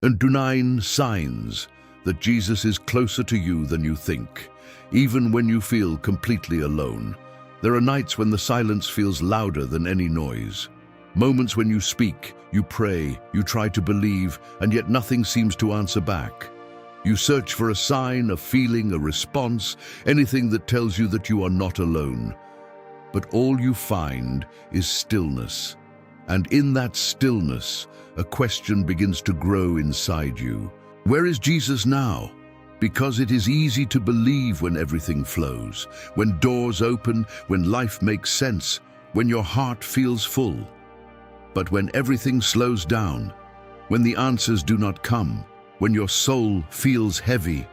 And 9 signs that Jesus is closer to you than you think, even when you feel completely alone. There are nights when the silence feels louder than any noise. Moments when you speak, you pray, you try to believe, and yet nothing seems to answer back. You search for a sign, a feeling, a response, anything that tells you that you are not alone. But all you find is stillness. And in that stillness, a question begins to grow inside you. Where is Jesus now? Because it is easy to believe when everything flows, when doors open, when life makes sense, when your heart feels full. But when everything slows down, when the answers do not come, when your soul feels heavy,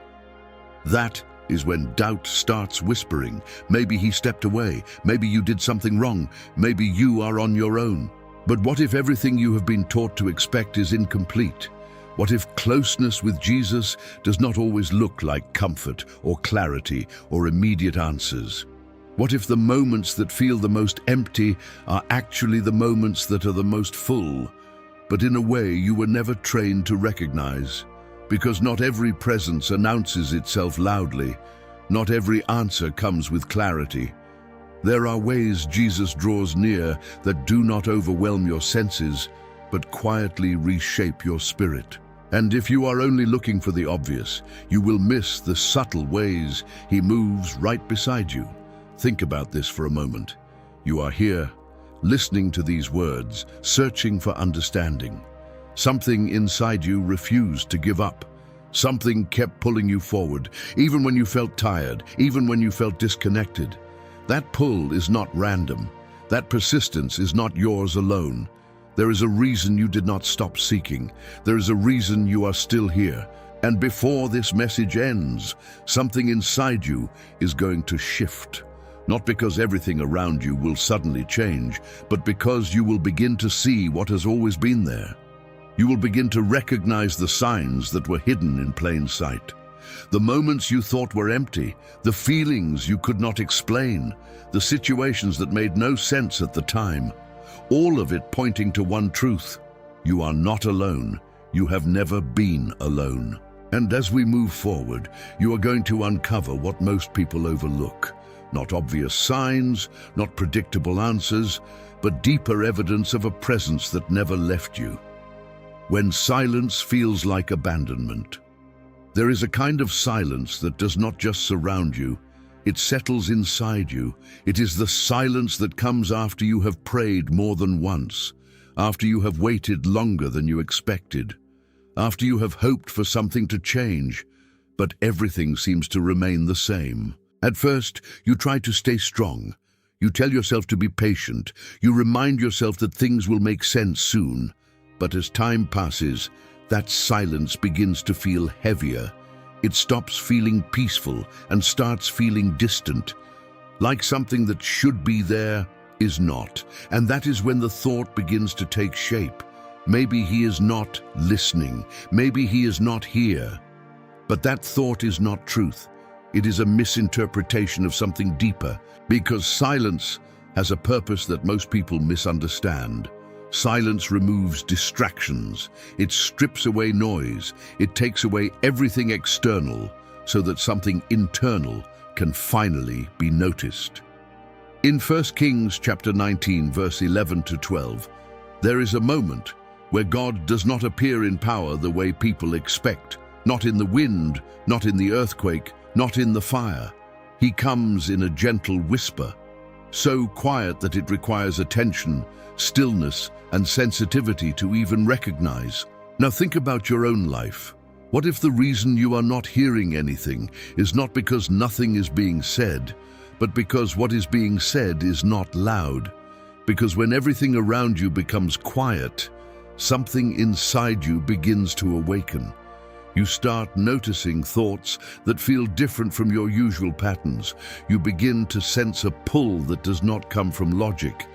that is when doubt starts whispering. Maybe he stepped away, maybe you did something wrong, maybe you are on your own. But what if everything you have been taught to expect is incomplete? What if closeness with Jesus does not always look like comfort or clarity or immediate answers? What if the moments that feel the most empty are actually the moments that are the most full, but in a way you were never trained to recognize? Because not every presence announces itself loudly, not every answer comes with clarity. There are ways Jesus draws near that do not overwhelm your senses, but quietly reshape your spirit. And if you are only looking for the obvious, you will miss the subtle ways he moves right beside you. Think about this for a moment. You are here, listening to these words, searching for understanding. Something inside you refused to give up. Something kept pulling you forward, even when you felt tired, even when you felt disconnected. That pull is not random. That persistence is not yours alone. There is a reason you did not stop seeking. There is a reason you are still here. And before this message ends, something inside you is going to shift. Not because everything around you will suddenly change, but because you will begin to see what has always been there. You will begin to recognize the signs that were hidden in plain sight. The moments you thought were empty, the feelings you could not explain, the situations that made no sense at the time. All of it pointing to one truth: you are not alone. You have never been alone. And as we move forward, you are going to uncover what most people overlook. Not obvious signs, not predictable answers, but deeper evidence of a presence that never left you. When silence feels like abandonment. There is a kind of silence that does not just surround you, it settles inside you. It is the silence that comes after you have prayed more than once, after you have waited longer than you expected, after you have hoped for something to change, but everything seems to remain the same. At first, you try to stay strong. You tell yourself to be patient. You remind yourself that things will make sense soon. But as time passes, that silence begins to feel heavier. It stops feeling peaceful and starts feeling distant, like something that should be there is not. And that is when the thought begins to take shape. Maybe he is not listening. Maybe he is not here. But that thought is not truth. It is a misinterpretation of something deeper, because silence has a purpose that most people misunderstand. Silence removes distractions. It strips away noise. It takes away everything external so that something internal can finally be noticed. In 1 Kings chapter 19, verse 11 to 12, there is a moment where God does not appear in power the way people expect. Not in the wind, not in the earthquake, not in the fire. He comes in a gentle whisper, so quiet that it requires attention, stillness, and sensitivity to even recognize. Now think about your own life. What if the reason you are not hearing anything is not because nothing is being said, but because what is being said is not loud? Because when everything around you becomes quiet, something inside you begins to awaken. You start noticing thoughts that feel different from your usual patterns. You begin to sense a pull that does not come from logic.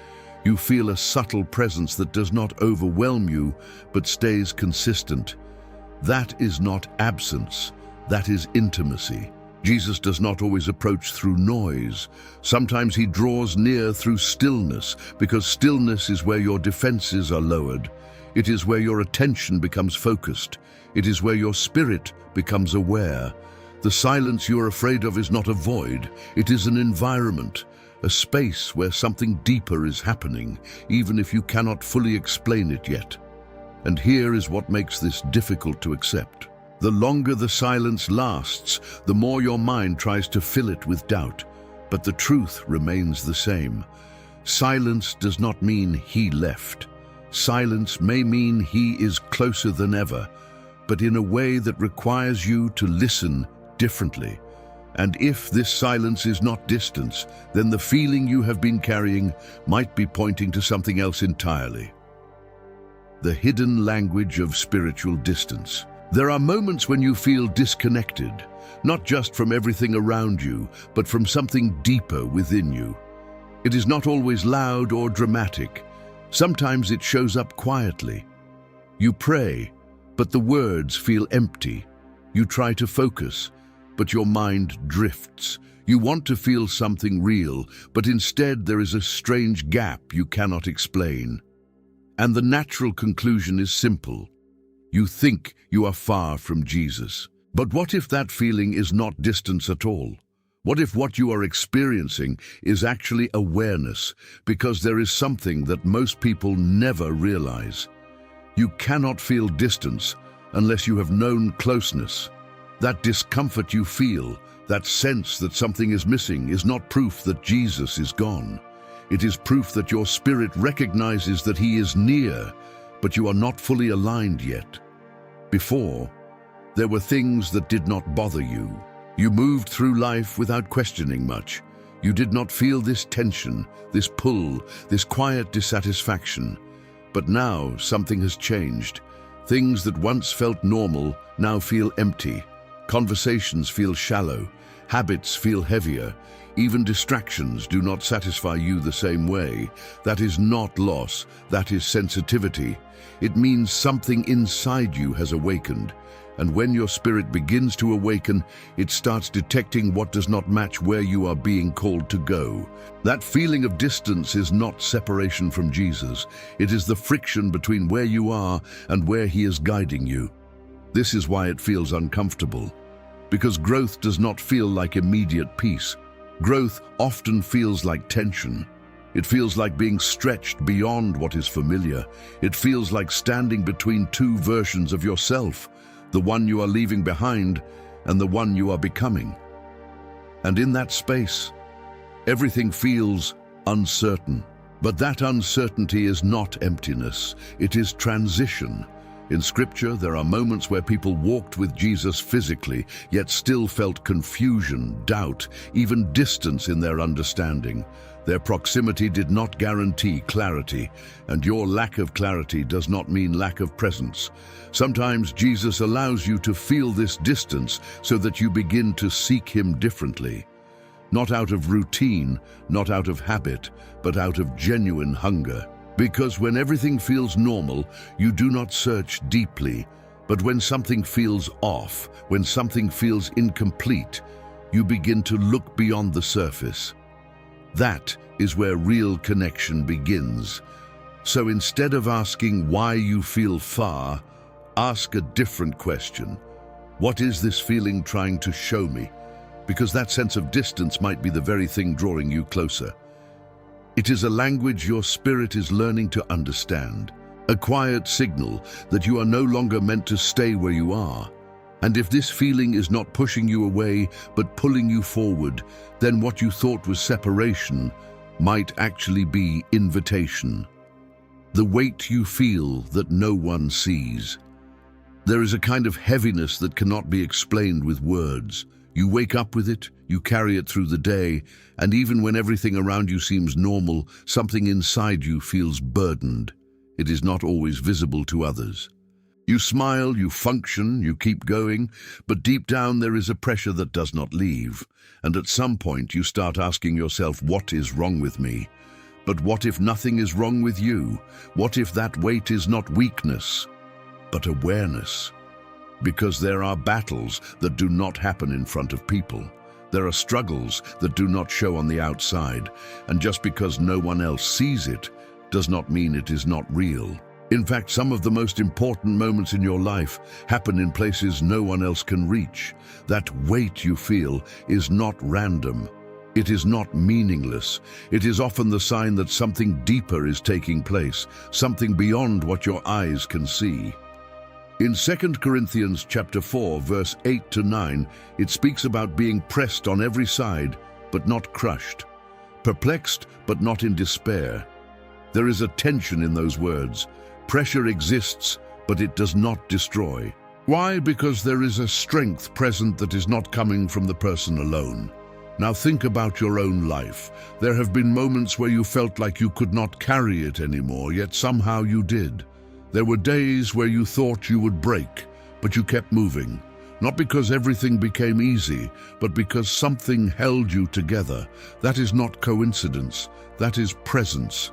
You feel a subtle presence that does not overwhelm you, but stays consistent. That is not absence, that is intimacy. Jesus does not always approach through noise. Sometimes he draws near through stillness, because stillness is where your defenses are lowered. It is where your attention becomes focused. It is where your spirit becomes aware. The silence you're afraid of is not a void. It is an environment, a space where something deeper is happening, even if you cannot fully explain it yet. And here is what makes this difficult to accept. The longer the silence lasts, the more your mind tries to fill it with doubt. But the truth remains the same. Silence does not mean he left. Silence may mean he is closer than ever, but in a way that requires you to listen differently. And if this silence is not distance, then the feeling you have been carrying might be pointing to something else entirely. The hidden language of spiritual distance. There are moments when you feel disconnected, not just from everything around you, but from something deeper within you. It is not always loud or dramatic. Sometimes it shows up quietly. You pray, but the words feel empty. You try to focus, but your mind drifts. You want to feel something real, but instead there is a strange gap you cannot explain. And the natural conclusion is simple. You think you are far from Jesus. But what if that feeling is not distance at all? What if what you are experiencing is actually awareness, because there is something that most people never realize? You cannot feel distance unless you have known closeness. That discomfort you feel, that sense that something is missing, is not proof that Jesus is gone. It is proof that your spirit recognizes that he is near, but you are not fully aligned yet. Before, there were things that did not bother you. You moved through life without questioning much. You did not feel this tension, this pull, this quiet dissatisfaction. But now something has changed. Things that once felt normal now feel empty. Conversations feel shallow. Habits feel heavier. Even distractions do not satisfy you the same way. That is not loss, that is sensitivity. It means something inside you has awakened. And when your spirit begins to awaken, it starts detecting what does not match where you are being called to go. That feeling of distance is not separation from Jesus. It is the friction between where you are and where he is guiding you. This is why it feels uncomfortable. Because growth does not feel like immediate peace. Growth often feels like tension. It feels like being stretched beyond what is familiar. It feels like standing between two versions of yourself, the one you are leaving behind and the one you are becoming. And in that space, everything feels uncertain. But that uncertainty is not emptiness, it is transition. In Scripture, there are moments where people walked with Jesus physically, yet still felt confusion, doubt, even distance in their understanding. Their proximity did not guarantee clarity, and your lack of clarity does not mean lack of presence. Sometimes Jesus allows you to feel this distance so that you begin to seek him differently. Not out of routine, not out of habit, but out of genuine hunger. Because when everything feels normal, you do not search deeply. But when something feels off, when something feels incomplete, you begin to look beyond the surface. That is where real connection begins. So instead of asking why you feel far, ask a different question. What is this feeling trying to show me? Because that sense of distance might be the very thing drawing you closer. It is a language your spirit is learning to understand, a quiet signal that you are no longer meant to stay where you are. And if this feeling is not pushing you away, but pulling you forward, then what you thought was separation might actually be invitation. The weight you feel that no one sees. There is a kind of heaviness that cannot be explained with words. You wake up with it, you carry it through the day, and even when everything around you seems normal, something inside you feels burdened. It is not always visible to others. You smile, you function, you keep going, but deep down there is a pressure that does not leave. And at some point you start asking yourself, what is wrong with me? But what if nothing is wrong with you? What if that weight is not weakness, but awareness? Because there are battles that do not happen in front of people. There are struggles that do not show on the outside. And just because no one else sees it, does not mean it is not real. In fact, some of the most important moments in your life happen in places no one else can reach. That weight you feel is not random. It is not meaningless. It is often the sign that something deeper is taking place, something beyond what your eyes can see. In 2 Corinthians chapter 4, verse 8 to 9, it speaks about being pressed on every side, but not crushed, perplexed, but not in despair. There is a tension in those words. Pressure exists, but it does not destroy. Why? Because there is a strength present that is not coming from the person alone. Now think about your own life. There have been moments where you felt like you could not carry it anymore, yet somehow you did. There were days where you thought you would break, but you kept moving. Not because everything became easy, but because something held you together. That is not coincidence, that is presence.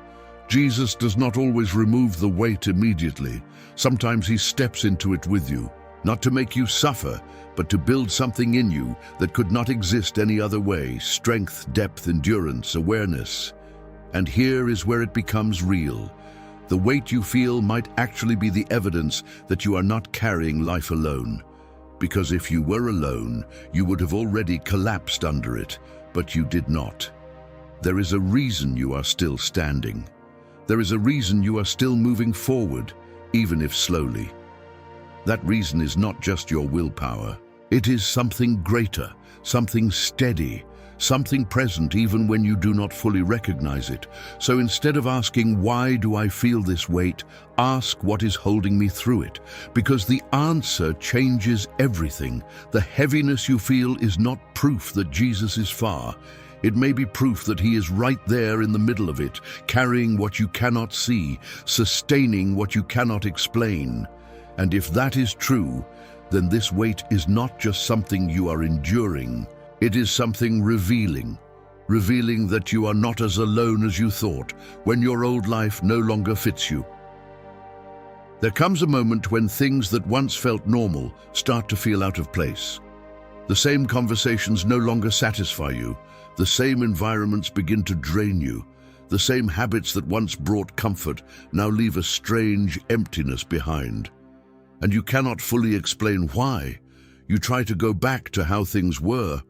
Jesus does not always remove the weight immediately. Sometimes he steps into it with you, not to make you suffer, but to build something in you that could not exist any other way: strength, depth, endurance, awareness. And here is where it becomes real. The weight you feel might actually be the evidence that you are not carrying life alone. Because if you were alone, you would have already collapsed under it, but you did not. There is a reason you are still standing. There is a reason you are still moving forward, even if slowly. That reason is not just your willpower. It is something greater, something steady, something present even when you do not fully recognize it. So instead of asking, "Why do I feel this weight?" ask, "What is holding me through it?" Because the answer changes everything. The heaviness you feel is not proof that Jesus is far. It may be proof that he is right there in the middle of it, carrying what you cannot see, sustaining what you cannot explain. And if that is true, then this weight is not just something you are enduring. It is something revealing that you are not as alone as you thought, when your old life no longer fits you. There comes a moment when things that once felt normal start to feel out of place. The same conversations no longer satisfy you. The same environments begin to drain you. The same habits that once brought comfort now leave a strange emptiness behind. And you cannot fully explain why. You try to go back to how things were.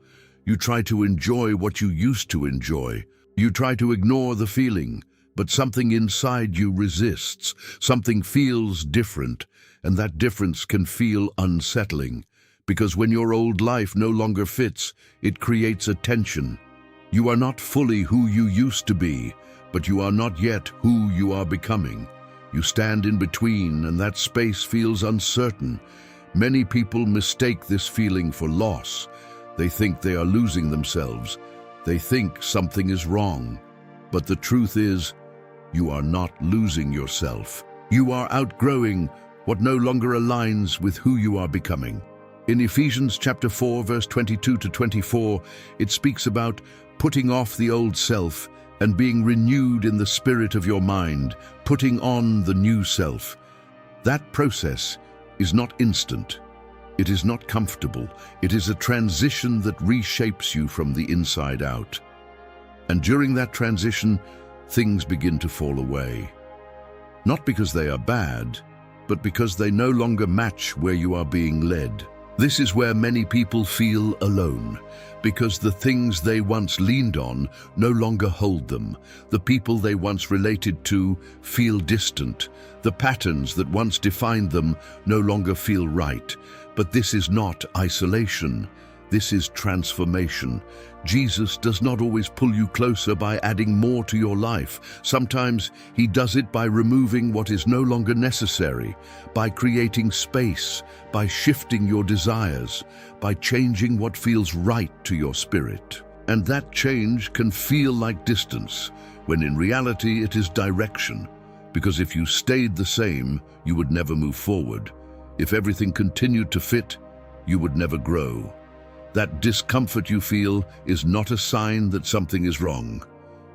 You try to enjoy what you used to enjoy. You try to ignore the feeling, but something inside you resists. Something feels different, and that difference can feel unsettling. Because when your old life no longer fits, it creates a tension. You are not fully who you used to be, but you are not yet who you are becoming. You stand in between, and that space feels uncertain. Many people mistake this feeling for loss. They think they are losing themselves. They think something is wrong. But the truth is, you are not losing yourself. You are outgrowing what no longer aligns with who you are becoming. In Ephesians chapter 4, verse 22 to 24, it speaks about putting off the old self and being renewed in the spirit of your mind, putting on the new self. That process is not instant. It is not comfortable. It is a transition that reshapes you from the inside out. And during that transition, things begin to fall away. Not because they are bad, but because they no longer match where you are being led. This is where many people feel alone, because the things they once leaned on no longer hold them. The people they once related to feel distant. The patterns that once defined them no longer feel right. But this is not isolation. This is transformation. Jesus does not always pull you closer by adding more to your life. Sometimes he does it by removing what is no longer necessary, by creating space, by shifting your desires, by changing what feels right to your spirit. And that change can feel like distance, when in reality it is direction. Because if you stayed the same, you would never move forward. If everything continued to fit, you would never grow. That discomfort you feel is not a sign that something is wrong.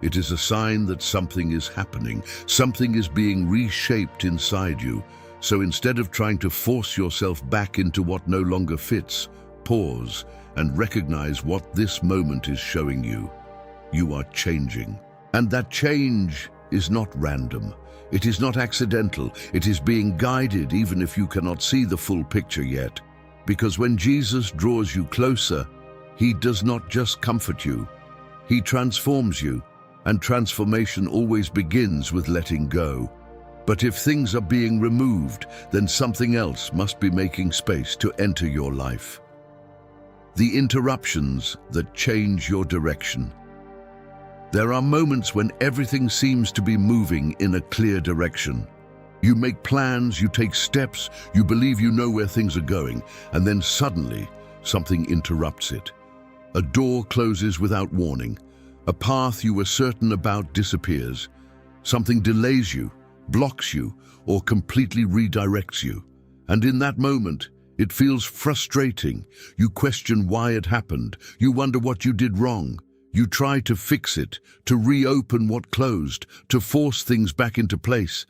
It is a sign that something is happening. Something is being reshaped inside you. So instead of trying to force yourself back into what no longer fits, pause and recognize what this moment is showing you. You are changing. And that change is not random. It is not accidental. It is being guided even if you cannot see the full picture yet. Because when Jesus draws you closer, he does not just comfort you. He transforms you, and transformation always begins with letting go. But if things are being removed, then something else must be making space to enter your life. The interruptions that change your direction. There are moments when everything seems to be moving in a clear direction. You make plans, you take steps, you believe you know where things are going, and then suddenly something interrupts it. A door closes without warning. A path you were certain about disappears. Something delays you, blocks you, or completely redirects you. And in that moment, it feels frustrating. You question why it happened. You wonder what you did wrong. You try to fix it, to reopen what closed, to force things back into place.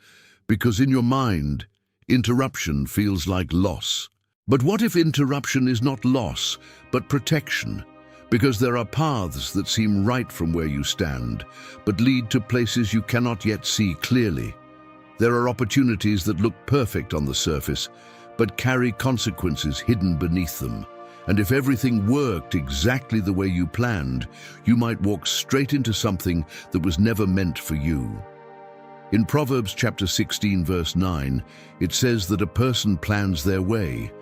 Because in your mind, interruption feels like loss. But what if interruption is not loss, but protection? Because there are paths that seem right from where you stand, but lead to places you cannot yet see clearly. There are opportunities that look perfect on the surface, but carry consequences hidden beneath them. And if everything worked exactly the way you planned, you might walk straight into something that was never meant for you. In Proverbs chapter 16, verse 9, it says that a person plans their way,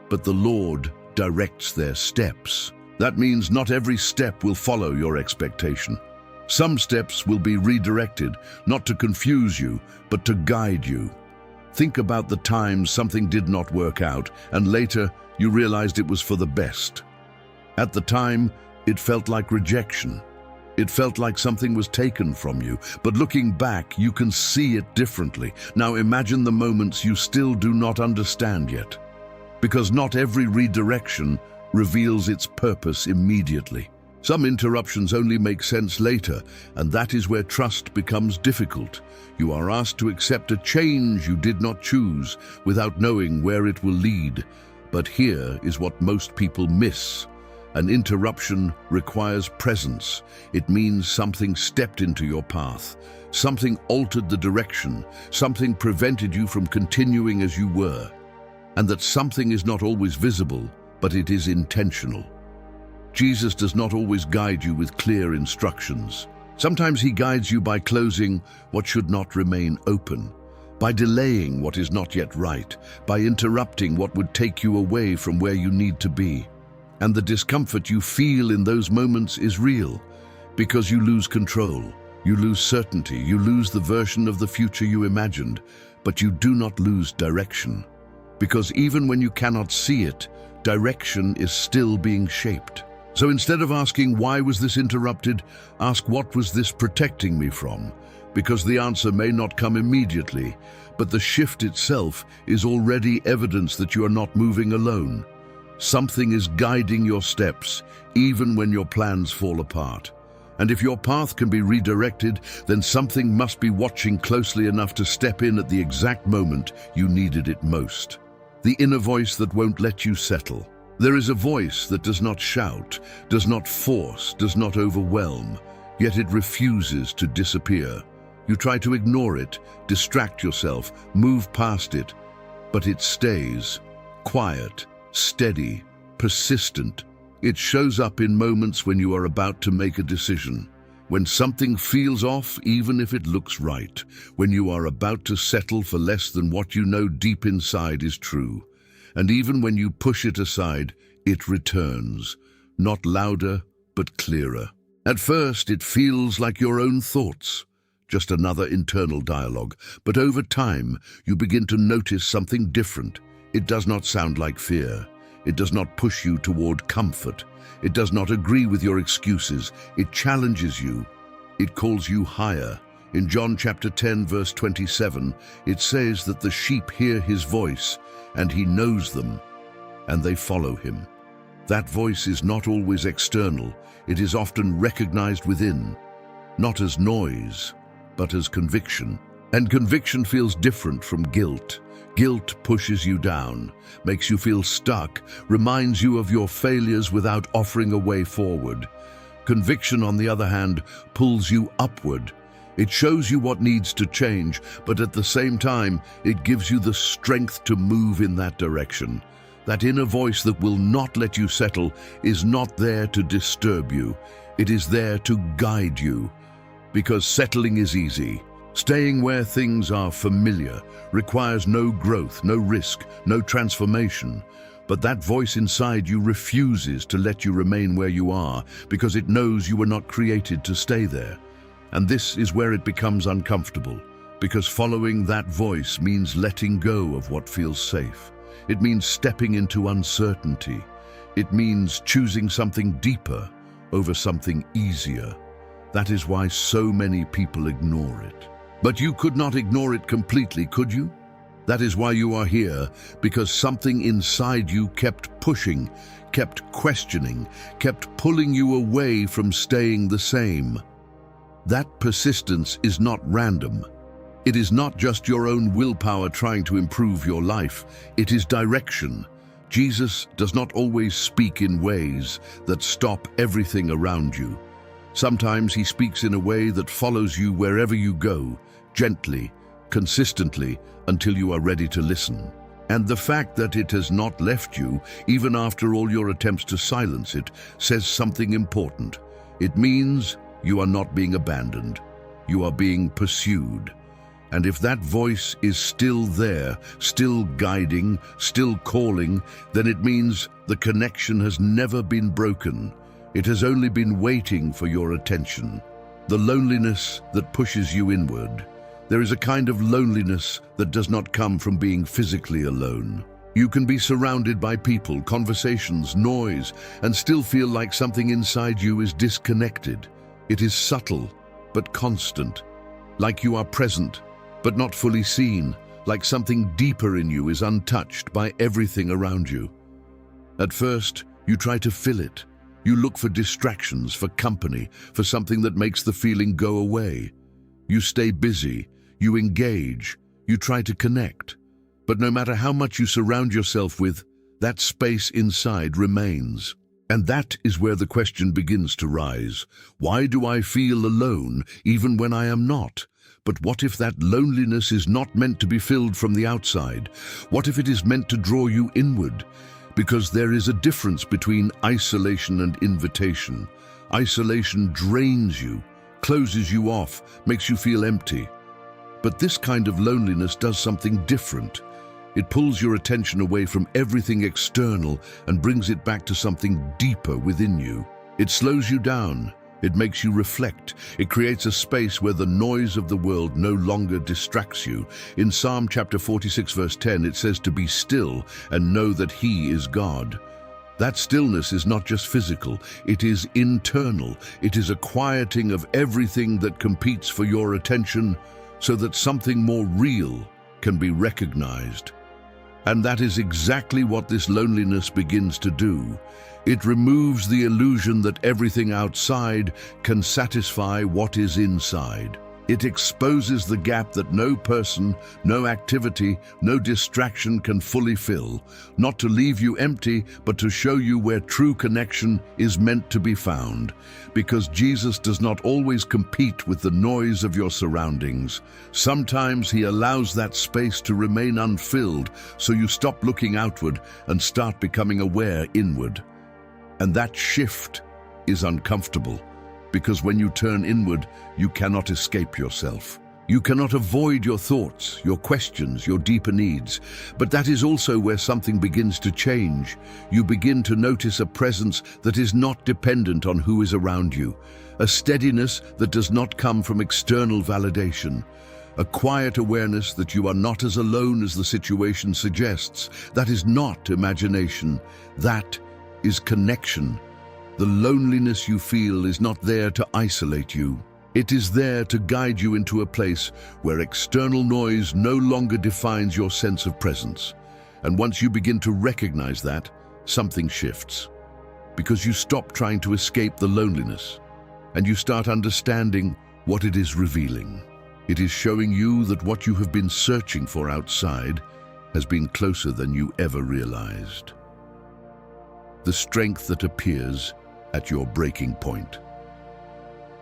but the Lord directs their steps. That means not every step will follow your expectation. Some steps will be redirected, not to confuse you, but to guide you. Think about the times something did not work out, and later you realized it was for the best. At the time, it felt like rejection. It felt like something was taken from you, but looking back, you can see it differently. Now imagine the moments you still do not understand yet, because not every redirection reveals its purpose immediately. Some interruptions only make sense later, and that is where trust becomes difficult. You are asked to accept a change you did not choose without knowing where it will lead. But here is what most people miss. An interruption requires presence. It means something stepped into your path. Something altered the direction. Something prevented you from continuing as you were. And that something is not always visible, but it is intentional. Jesus does not always guide you with clear instructions. Sometimes he guides you by closing what should not remain open, by delaying what is not yet right, by interrupting what would take you away from where you need to be. And the discomfort you feel in those moments is real, because you lose control, you lose certainty, you lose the version of the future you imagined, but you do not lose direction. Because even when you cannot see it, direction is still being shaped. So instead of asking, why was this interrupted, ask, what was this protecting me from? Because the answer may not come immediately, but the shift itself is already evidence that you are not moving alone. Something is guiding your steps, even when your plans fall apart. And if your path can be redirected, then something must be watching closely enough to step in at the exact moment you needed it most. The inner voice that won't let you settle. There is a voice that does not shout, does not force, does not overwhelm, yet it refuses to disappear. You try to ignore it, distract yourself, move past it, but it stays, quiet, steady, persistent. It shows up in moments when you are about to make a decision, when something feels off even if it looks right, when you are about to settle for less than what you know deep inside is true. And even when you push it aside, it returns, not louder, but clearer. At first, it feels like your own thoughts, just another internal dialogue. But over time, you begin to notice something different. It does not sound like fear. It does not push you toward comfort. It does not agree with your excuses. It challenges you. It calls you higher. In John chapter 10, verse 27, it says that the sheep hear his voice, and he knows them, and they follow him. That voice is not always external. It is often recognized within, not as noise, but as conviction. And conviction feels different from guilt. Guilt pushes you down, makes you feel stuck, reminds you of your failures without offering a way forward. Conviction, on the other hand, pulls you upward. It shows you what needs to change, but at the same time, it gives you the strength to move in that direction. That inner voice that will not let you settle is not there to disturb you. It is there to guide you. Because settling is easy. Staying where things are familiar requires no growth, no risk, no transformation. But that voice inside you refuses to let you remain where you are because it knows you were not created to stay there. And this is where it becomes uncomfortable, because following that voice means letting go of what feels safe. It means stepping into uncertainty. It means choosing something deeper over something easier. That is why so many people ignore it. But you could not ignore it completely, could you? That is why you are here, because something inside you kept pushing, kept questioning, kept pulling you away from staying the same. That persistence is not random. It is not just your own willpower trying to improve your life. It is direction. Jesus does not always speak in ways that stop everything around you. Sometimes he speaks in a way that follows you wherever you go, gently, consistently, until you are ready to listen. And the fact that it has not left you, even after all your attempts to silence it, says something important. It means you are not being abandoned. You are being pursued. And if that voice is still there, still guiding, still calling, then it means the connection has never been broken. It has only been waiting for your attention. The loneliness that pushes you inward. There is a kind of loneliness that does not come from being physically alone. You can be surrounded by people, conversations, noise, and still feel like something inside you is disconnected. It is subtle, but constant. Like you are present, but not fully seen. Like something deeper in you is untouched by everything around you. At first, you try to fill it. You look for distractions, for company, for something that makes the feeling go away. You stay busy, you engage, you try to connect. But no matter how much you surround yourself with, that space inside remains. And that is where the question begins to rise. Why do I feel alone even when I am not? But what if that loneliness is not meant to be filled from the outside? What if it is meant to draw you inward? Because there is a difference between isolation and invitation. Isolation drains you, closes you off, makes you feel empty. But this kind of loneliness does something different. It pulls your attention away from everything external and brings it back to something deeper within you. It slows you down. It makes you reflect. It creates a space where the noise of the world no longer distracts you. In Psalm chapter 46 verse 10, it says to be still and know that He is God. That stillness is not just physical, it is internal. It is a quieting of everything that competes for your attention so that something more real can be recognized. And that is exactly what this loneliness begins to do. It removes the illusion that everything outside can satisfy what is inside. It exposes the gap that no person, no activity, no distraction can fully fill, not to leave you empty, but to show you where true connection is meant to be found. Because Jesus does not always compete with the noise of your surroundings. Sometimes He allows that space to remain unfilled, so you stop looking outward and start becoming aware inward. And that shift is uncomfortable. Because when you turn inward, you cannot escape yourself. You cannot avoid your thoughts, your questions, your deeper needs. But that is also where something begins to change. You begin to notice a presence that is not dependent on who is around you. A steadiness that does not come from external validation. A quiet awareness that you are not as alone as the situation suggests. That is not imagination. That is connection. The loneliness you feel is not there to isolate you. It is there to guide you into a place where external noise no longer defines your sense of presence. And once you begin to recognize that, something shifts. Because you stop trying to escape the loneliness, and you start understanding what it is revealing. It is showing you that what you have been searching for outside has been closer than you ever realized. The strength that appears at your breaking point.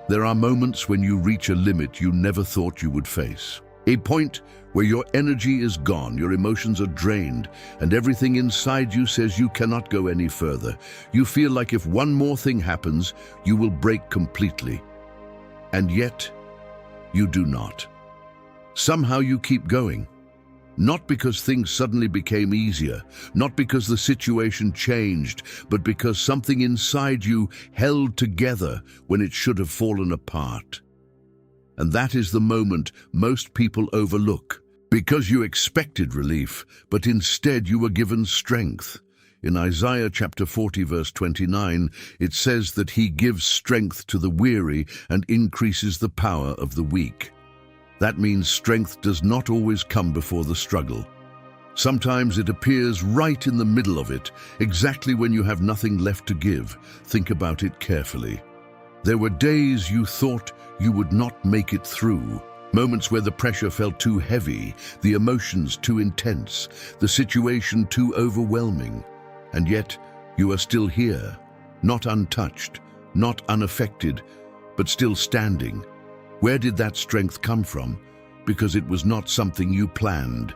There are moments when you reach a limit you never thought you would face. A point where your energy is gone, your emotions are drained, and everything inside you says you cannot go any further. You feel like if one more thing happens, you will break completely. And yet, you do not. Somehow you keep going. Not because things suddenly became easier, not because the situation changed, but because something inside you held together when it should have fallen apart. And that is the moment most people overlook, because you expected relief, but instead you were given strength. In Isaiah chapter 40, verse 29, it says that he gives strength to the weary and increases the power of the weak. That means strength does not always come before the struggle. Sometimes it appears right in the middle of it, exactly when you have nothing left to give. Think about it carefully. There were days you thought you would not make it through, moments where the pressure felt too heavy, the emotions too intense, the situation too overwhelming. And yet, you are still here, not untouched, not unaffected, but still standing. Where did that strength come from? Because it was not something you planned.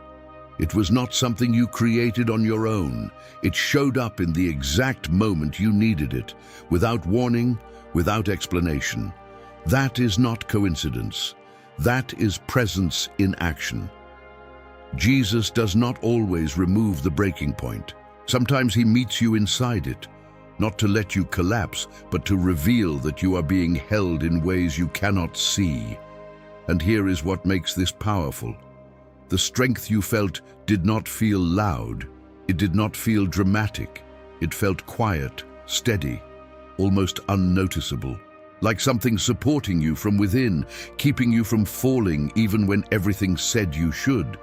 It was not something you created on your own. It showed up in the exact moment you needed it, without warning, without explanation. That is not coincidence. That is presence in action. Jesus does not always remove the breaking point. Sometimes he meets you inside it, not to let you collapse, but to reveal that you are being held in ways you cannot see. And here is what makes this powerful. The strength you felt did not feel loud. It did not feel dramatic. It felt quiet, steady, almost unnoticeable, like something supporting you from within, keeping you from falling even when everything said you should.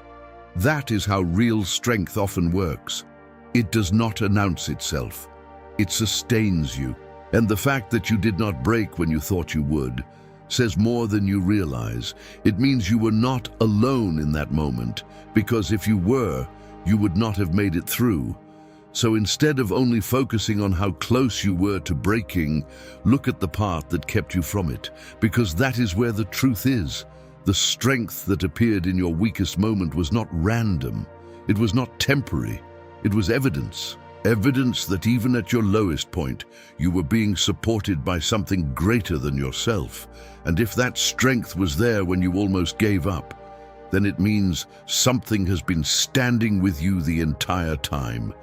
That is how real strength often works. It does not announce itself. It sustains you. And the fact that you did not break when you thought you would says more than you realize. It means you were not alone in that moment, because if you were, you would not have made it through. So instead of only focusing on how close you were to breaking, look at the part that kept you from it, because that is where the truth is. The strength that appeared in your weakest moment was not random. It was not temporary. It was evidence. Evidence that even at your lowest point, you were being supported by something greater than yourself. And if that strength was there when you almost gave up, then it means something has been standing with you the entire time,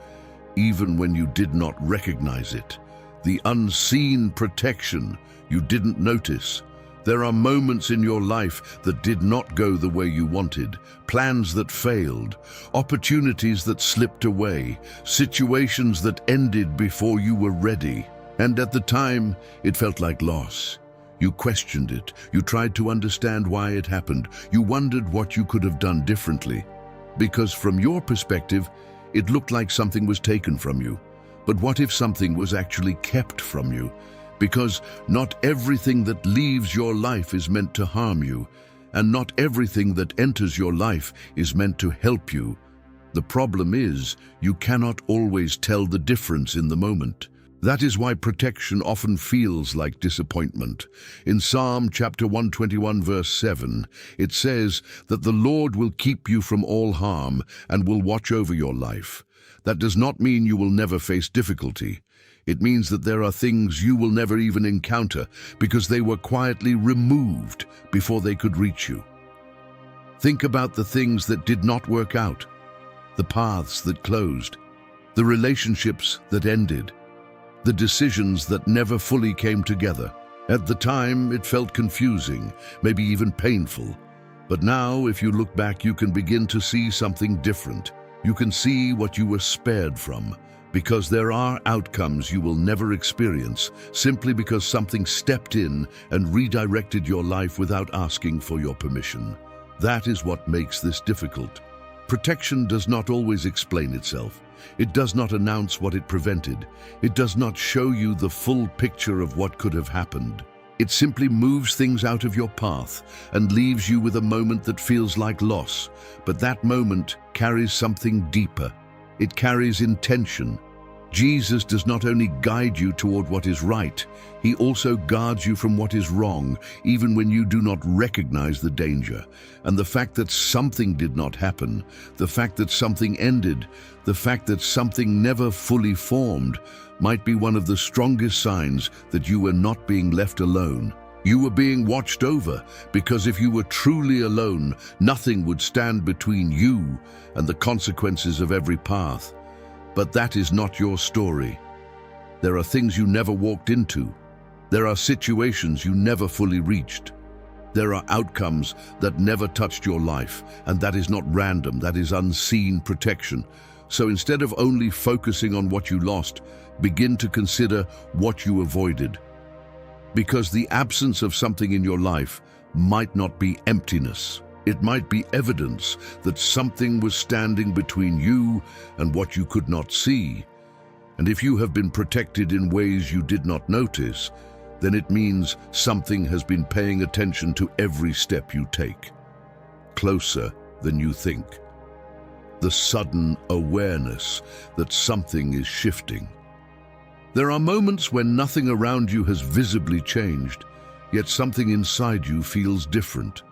even when you did not recognize it. The unseen protection you didn't notice. There are moments in your life that did not go the way you wanted, plans that failed, opportunities that slipped away, situations that ended before you were ready. And at the time, it felt like loss. You questioned it. You tried to understand why it happened. You wondered what you could have done differently. Because from your perspective, it looked like something was taken from you. But what if something was actually kept from you? Because not everything that leaves your life is meant to harm you, and not everything that enters your life is meant to help you. The problem is, you cannot always tell the difference in the moment. That is why protection often feels like disappointment. In Psalm chapter 121, verse 7, it says that the Lord will keep you from all harm and will watch over your life. That does not mean you will never face difficulty. It means that there are things you will never even encounter because they were quietly removed before they could reach you. Think about the things that did not work out, the paths that closed, the relationships that ended, the decisions that never fully came together. At the time, it felt confusing, maybe even painful. But now, if you look back, you can begin to see something different. You can see what you were spared from, because there are outcomes you will never experience simply because something stepped in and redirected your life without asking for your permission. That is what makes this difficult. Protection does not always explain itself. It does not announce what it prevented. It does not show you the full picture of what could have happened. It simply moves things out of your path and leaves you with a moment that feels like loss. But that moment carries something deeper. It carries intention. Jesus does not only guide you toward what is right, he also guards you from what is wrong, even when you do not recognize the danger. And the fact that something did not happen, the fact that something ended, the fact that something never fully formed, might be one of the strongest signs that you were not being left alone. You were being watched over, because if you were truly alone, nothing would stand between you and the consequences of every path. But that is not your story. There are things you never walked into. There are situations you never fully reached. There are outcomes that never touched your life, and that is not random, that is unseen protection. So instead of only focusing on what you lost, begin to consider what you avoided. Because the absence of something in your life might not be emptiness. It might be evidence that something was standing between you and what you could not see. And if you have been protected in ways you did not notice, then it means something has been paying attention to every step you take. Closer than you think. The sudden awareness that something is shifting. There are moments when nothing around you has visibly changed, yet something inside you feels different.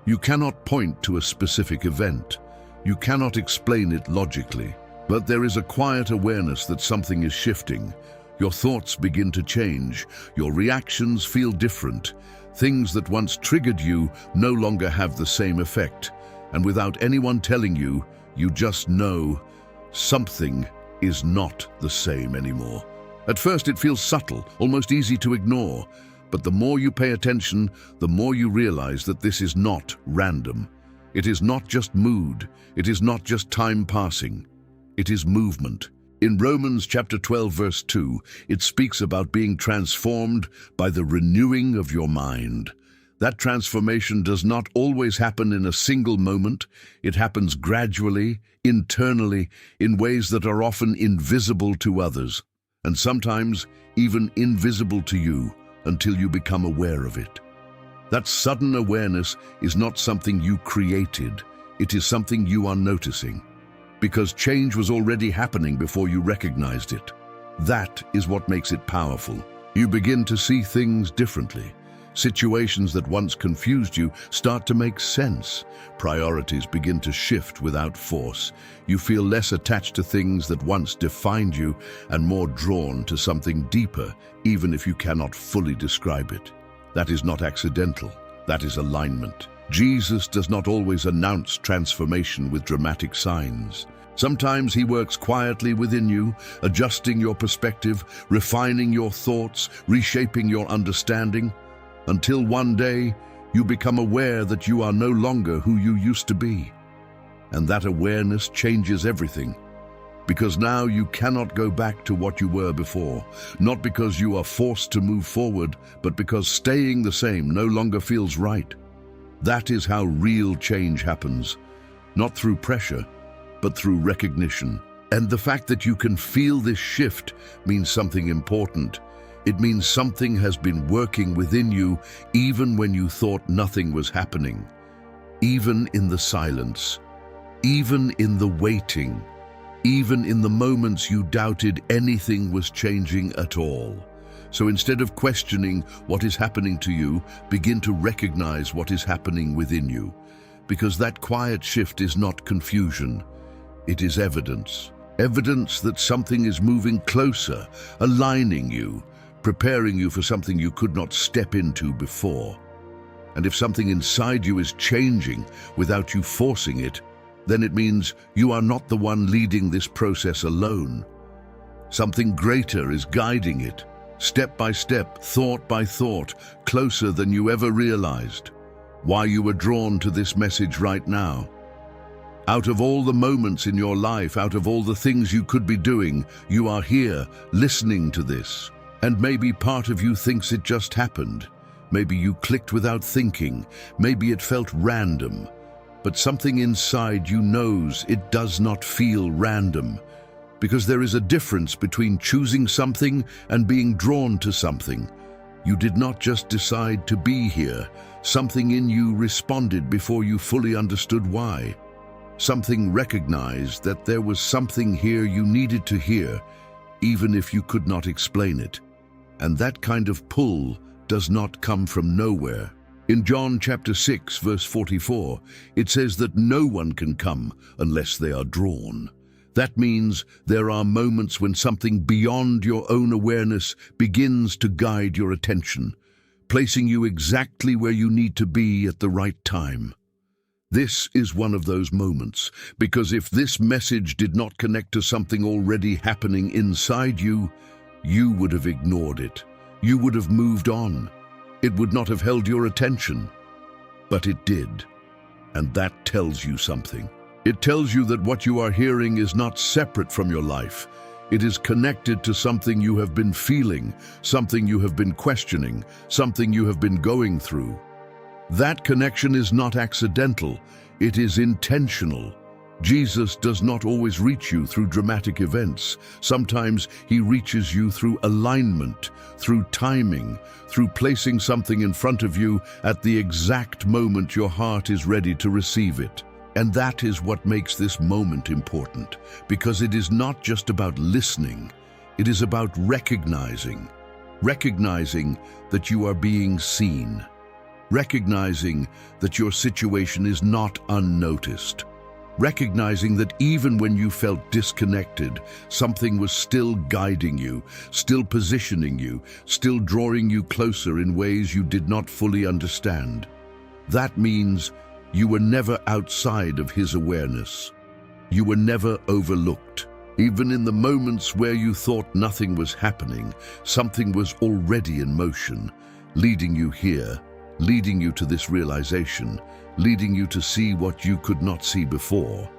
You cannot point to a specific event. You cannot explain it logically. But there is a quiet awareness that something is shifting. Your thoughts begin to change. Your reactions feel different. Things that once triggered you no longer have the same effect. And without anyone telling you, you just know something is not the same anymore. At first it feels subtle, almost easy to ignore. But the more you pay attention, the more you realize that this is not random. It is not just mood. It is not just time passing. It is movement. In Romans chapter 12, verse 2, it speaks about being transformed by the renewing of your mind. That transformation does not always happen in a single moment. It happens gradually, internally, in ways that are often invisible to others, and sometimes even invisible to you, until you become aware of it. That sudden awareness is not something you created. It is something you are noticing, because change was already happening before you recognized it. That is what makes it powerful. You begin to see things differently. Situations that once confused you start to make sense. Priorities begin to shift without force. You feel less attached to things that once defined you and more drawn to something deeper, even if you cannot fully describe it. That is not accidental. That is alignment. Jesus does not always announce transformation with dramatic signs. Sometimes he works quietly within you, adjusting your perspective, refining your thoughts, reshaping your understanding, until one day you become aware that you are no longer who you used to be. And that awareness changes everything, because now you cannot go back to what you were before, not because you are forced to move forward, but because staying the same no longer feels right. That is how real change happens, not through pressure, but through recognition. And the fact that you can feel this shift means something important. It means something has been working within you even when you thought nothing was happening. Even in the silence, even in the waiting, even in the moments you doubted anything was changing at all. So instead of questioning what is happening to you, begin to recognize what is happening within you. Because that quiet shift is not confusion, it is evidence. Evidence that something is moving closer, aligning you, preparing you for something you could not step into before. And if something inside you is changing without you forcing it, then it means you are not the one leading this process alone. Something greater is guiding it, step by step, thought by thought, closer than you ever realized. Why you were drawn to this message right now. Out of all the moments in your life, out of all the things you could be doing, you are here, listening to this. And maybe part of you thinks it just happened. Maybe you clicked without thinking. Maybe it felt random. But something inside you knows it does not feel random. Because there is a difference between choosing something and being drawn to something. You did not just decide to be here. Something in you responded before you fully understood why. Something recognized that there was something here you needed to hear, even if you could not explain it. And that kind of pull does not come from nowhere. In John chapter 6, verse 44, it says that no one can come unless they are drawn. That means there are moments when something beyond your own awareness begins to guide your attention, placing you exactly where you need to be at the right time. This is one of those moments, because if this message did not connect to something already happening inside you, you would have ignored it. You would have moved on. It would not have held your attention. But it did. And that tells you something. It tells you that what you are hearing is not separate from your life. It is connected to something you have been feeling, something you have been questioning, something you have been going through. That connection is not accidental, it is intentional. Jesus does not always reach you through dramatic events. Sometimes he reaches you through alignment, through timing, through placing something in front of you at the exact moment your heart is ready to receive it. And that is what makes this moment important, because it is not just about listening, it is about recognizing that you are being seen. Recognizing that your situation is not unnoticed. Recognizing that even when you felt disconnected, something was still guiding you, still positioning you, still drawing you closer in ways you did not fully understand. That means you were never outside of his awareness. You were never overlooked. Even in the moments where you thought nothing was happening, something was already in motion, leading you here, leading you to this realization, leading you to see what you could not see before.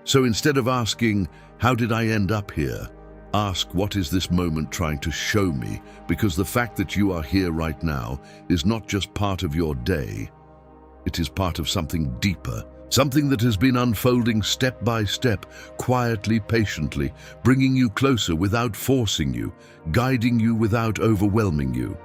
So instead of asking, how did I end up here? Ask, what is this moment trying to show me? Because the fact that you are here right now is not just part of your day, it is part of something deeper, something that has been unfolding step by step, quietly, patiently, bringing you closer without forcing you, guiding you without overwhelming you.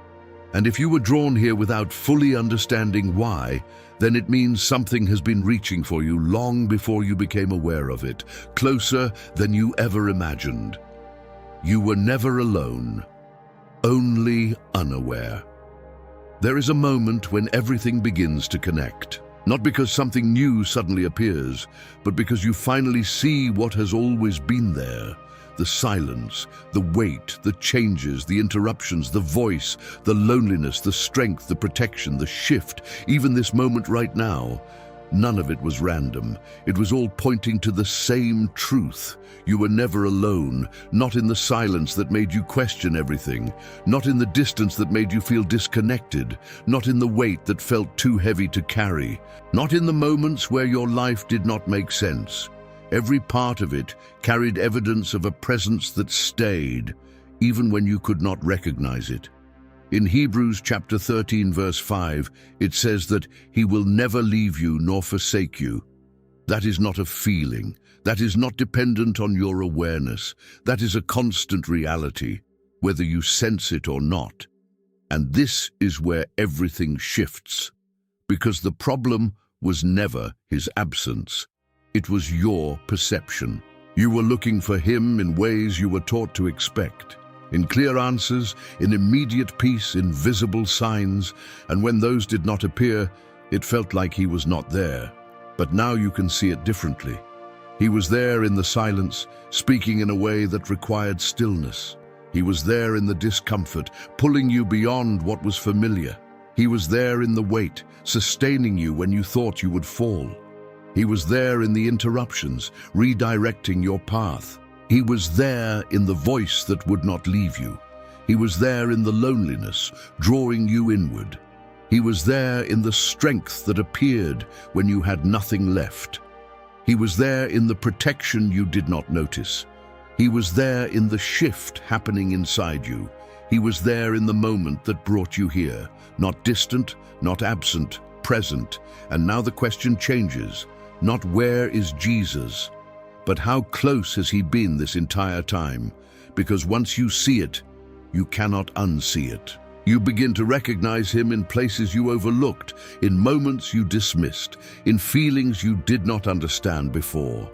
And if you were drawn here without fully understanding why, then it means something has been reaching for you long before you became aware of it, closer than you ever imagined. You were never alone, only unaware. There is a moment when everything begins to connect, not because something new suddenly appears, but because you finally see what has always been there. The silence, the weight, the changes, the interruptions, the voice, the loneliness, the strength, the protection, the shift, even this moment right now. None of it was random. It was all pointing to the same truth. You were never alone, not in the silence that made you question everything, not in the distance that made you feel disconnected, not in the weight that felt too heavy to carry, not in the moments where your life did not make sense. Every part of it carried evidence of a presence that stayed, even when you could not recognize it. In Hebrews chapter 13, verse 5, it says that he will never leave you nor forsake you. That is not a feeling. That is not dependent on your awareness. That is a constant reality, whether you sense it or not. And this is where everything shifts, because the problem was never his absence. It was your perception. You were looking for him in ways you were taught to expect, in clear answers, in immediate peace, in visible signs, and when those did not appear, it felt like he was not there. But now you can see it differently. He was there in the silence, speaking in a way that required stillness. He was there in the discomfort, pulling you beyond what was familiar. He was there in the weight, sustaining you when you thought you would fall. He was there in the interruptions, redirecting your path. He was there in the voice that would not leave you. He was there in the loneliness, drawing you inward. He was there in the strength that appeared when you had nothing left. He was there in the protection you did not notice. He was there in the shift happening inside you. He was there in the moment that brought you here, not distant, not absent, present. And now the question changes. Not where is Jesus, but how close has he been this entire time? Because once you see it, you cannot unsee it. You begin to recognize him in places you overlooked, in moments you dismissed, in feelings you did not understand before.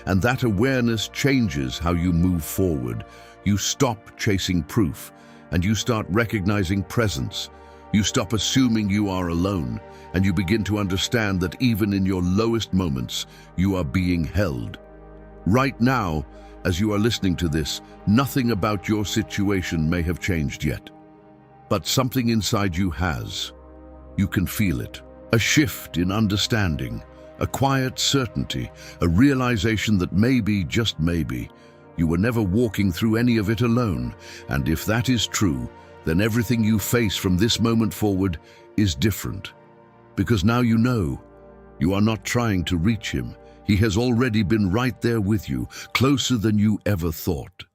And that awareness changes how you move forward. You stop chasing proof, and you start recognizing presence. You stop assuming you are alone, and you begin to understand that even in your lowest moments, you are being held. Right now, as you are listening to this, nothing about your situation may have changed yet. But something inside you has. You can feel it. A shift in understanding, a quiet certainty, a realization that maybe, just maybe, you were never walking through any of it alone. And if that is true, then everything you face from this moment forward is different. Because now you know, you are not trying to reach him. He has already been right there with you, closer than you ever thought.